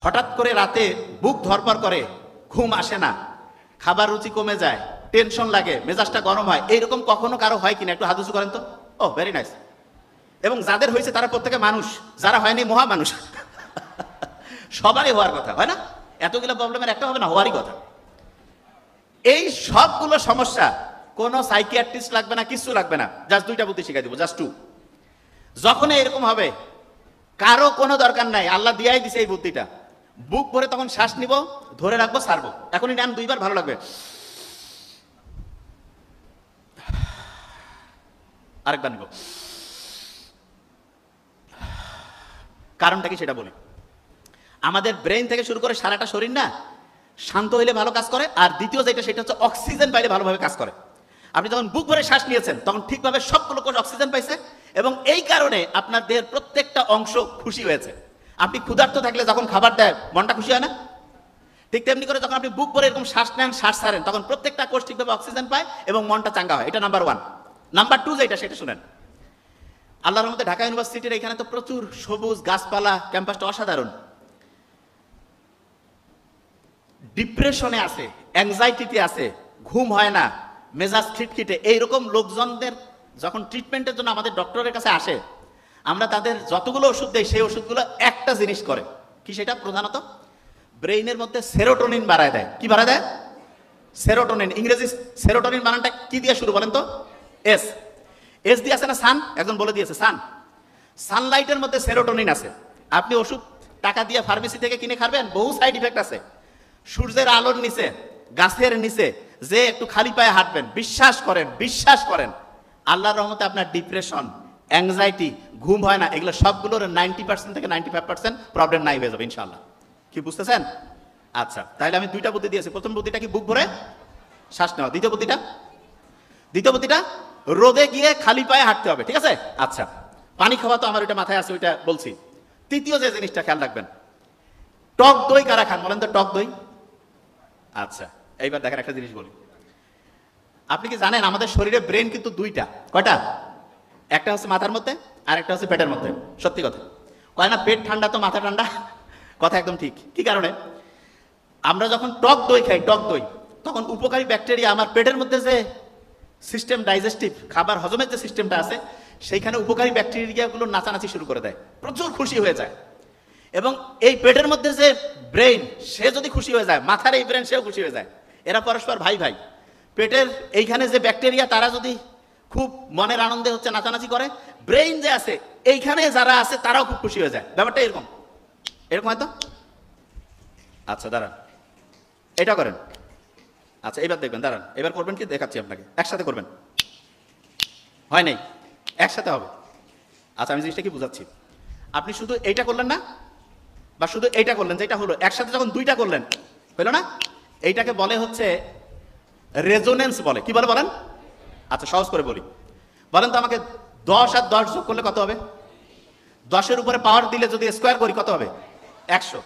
হঠাৎ করে রাতে বুক ধরপড় করে, ঘুম আসে না, খাবার রুচি কমে যায়, টেনশন লাগে, মেজাজটা গরম হয়, এইরকম কখনো কারো হয় কিনা? একটু হাত উঁচু করেন তো। ও ভেরি নাইস। এবং যাদের হয়েছে তারা প্রত্যেকে মানুষ, যারা হয়নি মহা মানুষ। সবারই হওয়ার কথা, হয় না? এতগুলো প্রবলেমের একটা হবে না, হওয়ারই কথা। এই সবগুলো সমস্যা কোনো সাইকিয়াট্রিস্ট লাগবে না, কিছু লাগবে না, জাস্ট দুইটা বুদ্ধি শিখাই দিব, জাস্ট টু। যখন এরকম হবে, কারো কোনো দরকার নাই, আল্লাহ দিয়াই দিছে এই বুদ্ধিটা। বুক ভরে তখন শ্বাস নিব, ধরে রাখবো, ছাড়বো। এখনই নেন দুইবার, ভালো লাগবে। আরেকবার নিব। কারণটা কি সেটা বলি। আমাদের ব্রেন থেকে শুরু করে সারাটা শরীর না শান্ত হইলে ভালো কাজ করে। আর দ্বিতীয় যেটা, সেটা হচ্ছে অক্সিজেন পাইলে ভালোভাবে কাজ করে। আপনি যখন বুক ভরে শ্বাস নিয়েছেন তখন ঠিকভাবে সবগুলো কোষ অক্সিজেন পাইছে, এবং এই কারণে আপনার দেহের প্রত্যেকটা অংশ খুশি হয়েছে। আপনি ক্ষুধার্ত থাকলে যখন খাবার দেয় মনটা খুশি হয় না? ঠিক তেমনি করে যখন আপনি বুক ভরে এরকম শ্বাস নেন, শ্বাস ছাড়েন, তখন প্রত্যেকটা কোষ ঠিকভাবে অক্সিজেন পায় এবং মনটা চাঙ্গা হয়। এটা নাম্বার ওয়ান। নাম্বার টু যেটা, সেটা শুনেন। আল্লাহর রহমতে ঢাকা ইউনিভার্সিটির এখানে তো প্রচুর সবুজ গাছপালা, ক্যাম্পাসটা অসাধারণ। ডিপ্রেশনে আছে, অ্যাংজাইটিতে আছে, ঘুম হয় না, মেজাজ খিটখিটে, এইরকম লোকজনদের যখন ট্রিটমেন্টের জন্য আমাদের ডক্টরের কাছে আসে, আমরা তাদের যতগুলো ওষুধ দেই, সেই ওষুধগুলো একটা জিনিস করে কি, সেটা প্রধানত ব্রেইনের মধ্যে সেরোটোনিন বাড়ায় দেয়। কি বাড়ায় দেয়? সেরোটোনিন। ইংরেজি সেরোটোনিন বানানটা কি দিয়ে শুরু বলেন তো? এস। এস দিয়ে আছে না সান? একজন বলে দিয়েছে সান। সানলাইটের মধ্যে সেরোটোনিন আছে। আপনি ওষুধ টাকা দিয়ে ফার্মেসি থেকে কিনে খাবেন, বহু সাইড ইফেক্ট আছে। সূর্যের আলোর নিচে, গাছের নিচে যে একটু খালি পায়ে হাঁটবেন, বিশ্বাস করেন, বিশ্বাস করেন, আল্লাহর রহমতে আপনার ডিপ্রেশন, অ্যাংজাইটি, ঘুম হয় না, এগুলো সবগুলোর 90% থেকে 95% প্রবলেম নাই হয়ে যাবে ইনশাআল্লাহ। কি বুঝতেছেন? আচ্ছা, তাহলে আমি দুইটা বুদ্ধি দিয়েছি। প্রথম বুদ্ধিটা কি? বুক ভরে শ্বাস নেওয়া। দ্বিতীয় বুদ্ধিটা রোদে গিয়ে খালি পায়ে হাঁটতে হবে, ঠিক আছে? আচ্ছা, পানি খাওয়া তো আমার ওইটা মাথায় আছে, ওইটা বলছি। তৃতীয় যে জিনিসটা খেয়াল রাখবেন, টক দই কারা খান বলেন তো? টক দই। আচ্ছা, এইবার দেখেন একটা জিনিস বলি। আপনি কি জানেন আমাদের শরীরে ব্রেন কিন্তু দুইটা? কয়টা? একটা হচ্ছে মাথার মধ্যে, আর একটা হচ্ছে পেটের মধ্যে। সত্যি কথা কয় না, পেট ঠান্ডা তো মাথা ঠান্ডা। কথা একদম ঠিক। কি কারণে? আমরা যখন টক দই খাই, টক দই, তখন উপকারী ব্যাকটেরিয়া আমার পেটের মধ্যে যে সিস্টেম, ডাইজেস্টিভ খাবার হজমের যে সিস্টেমটা আছে, সেইখানে উপকারী ব্যাকটেরিয়াগুলো নাচানাচি শুরু করে দেয়, প্রচুর খুশি হয়ে যায়। এবং এই পেটের মধ্যে যে ব্রেইন, সে যদি খুশি হয়ে যায়, মাথার এই ব্রেন সেও খুশি হয়ে যায়। এরা পরস্পর ভাই ভাই। পেটের এইখানে যে ব্যাকটেরিয়া, তারা যদি খুব মনের আনন্দে হচ্ছে নাচানাচি করে, ব্রেইন যে আছে এইখানে যারা আছে তারাও খুব খুশি হয়ে যায়। ব্যাপারটা এরকম এরকম হয়তো। আচ্ছা দাঁড়ান, এটা করেন। আচ্ছা এবার দেখবেন, দাঁড়ান, এবার করবেন কি দেখাচ্ছি আপনাকে, একসাথে করবেন। হয় নাই, একসাথে হবে। আচ্ছা আমি জিনিসটা কি বুঝাচ্ছি। আপনি শুধু এইটা করলেন না, বা শুধু এইটা করলেন, যেটা হলো একসাথে যখন দুইটা করলেন, হলো না? এইটাকে বলে হচ্ছে রেজোনেন্স বলে। কি বলে বলেন? আচ্ছা সহজ করে বলি, বলেন তো আমাকে 10 আর 10 যোগ করলে কত হবে? 10-এর উপরে পাওয়ার দিলে যদি স্কোয়ার করি কত হবে? 100।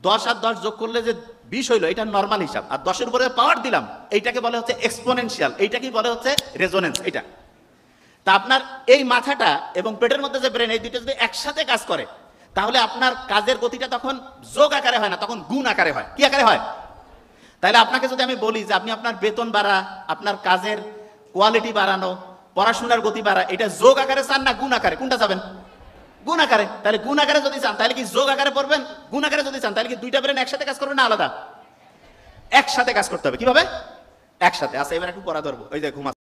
10 আর 10 যোগ করলে যে 20 হইলো, এটা নর্মাল হিসাব। আর 10-এর উপরে পাওয়ার দিলাম, এইটাকে বলে হচ্ছে এক্সপোনেনশিয়াল, এইটাকেই বলে হচ্ছে রেজোনেন্স। এটা তা আপনার এই মাথাটা এবং পেটের মধ্যে যে ব্রেন, এই দুইটা যদি একসাথে কাজ করে, তাহলে আপনার কাজের গতিটা তখন যোগ আকারে হয় না, তখন গুণ আকারে হয়। কি আকারে হয়? তাহলে আপনাকে যদি আমি বলি যে আপনি আপনার বেতন বাড়া, আপনার কাজের কোয়ালিটি বাড়ানো, পড়াশোনার গতি বাড়া, এটা যোগ আকারে চান না গুণ আকারে? কোনটা যাবেন? গুণ আকারে। তাহলে গুণ আকারে যদি চান তাহলে কি যোগ আকারে পড়বেন? গুণ আকারে যদি চান তাহলে কি দুইটা ব্রেন একসাথে কাজ করবে না আলাদা? একসাথে কাজ করতে হবে। কিভাবে? একসাথে। আচ্ছা এবার একটু পড়া ধরবো। ওই যে ঘুমাচ্ছে।